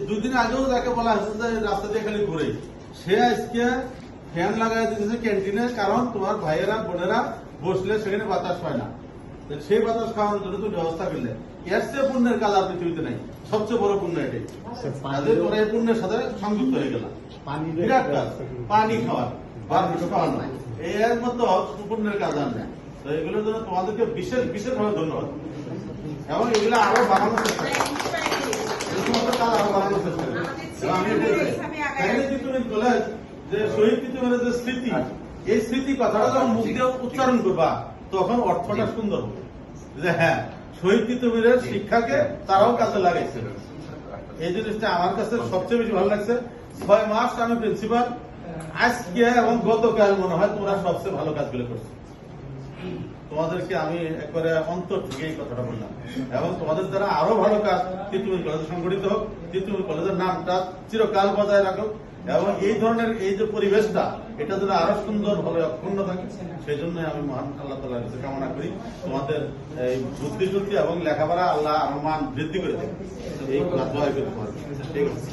দুদিন আগেও তাকে বলা হয়েছে যে রাস্তা দিয়ে খালি ঘুরে, সে আজকে ফ্যান লাগাই দিতেছে ক্যান্টিনে, কারণ তোমার ভাইয়েরা বোনেরা বসলে সেখানে বাতাস পায় না, সেই বাতাস খাওয়ানোর জন্য তুমি ব্যবস্থা করলে। এর চেয়ে পুণ্যের কাজ আর পৃথিবীতে নাই, সবচেয়ে বড় পুণ্য এটাই। তোমরা এই পুণ্যের সাথে সংযুক্ত হয়ে গেলাম। বিরাট কাজ, পানি খাওয়া, খাওয়ানো, এর মতো পুণ্যের কাজ আর নেই। তো এগুলোর জন্য তোমাদেরকে বিশেষভাবে ধন্যবাদ, এবং এগুলো আরো বাড়ানোর চেষ্টা যে শহীদ তিতুমিরের যে স্মৃতি, এই স্মৃতি কথাটা যখন মুখ দিয়ে উচ্চারণ করবা তখন অর্থটা সুন্দর হবে, যে হ্যাঁ শহীদ তিতুমিরের শিক্ষাকে তারাও কাজে লাগাইছে। এই জিনিসটা আমার কাছে সবচেয়ে বেশি ভালো লাগছে। 6 মাস আমি প্রিন্সিপাল, আজকে এবং গতকাল মনে হয় তোমরা সবচেয়ে ভালো কাজগুলো করছো। তোমাদেরকে আমি একবারে অন্তর থেকে এই কথাটা বললাম, এবং তোমাদের দ্বারা আরো ভালো কাজ তিতুমির কলেজে সংগঠিত হোক, তিতুমির কলেজের নামটা চিরকাল বজায় রাখো, এবং এই ধরনের এই যে পরিবেশটা এটা যেন আরো সুন্দর ভাবে অক্ষুণ্ণ থাকে, সেই জন্য আমি মহান আল্লাহ তাআলার কাছে কামনা করি তোমাদের এই বুদ্ধি শুদ্ধি এবং লেখাপড়া আল্লাহ আমার মান বৃদ্ধি করে দেয়, এই দোয়া করি। ঠিক আছে।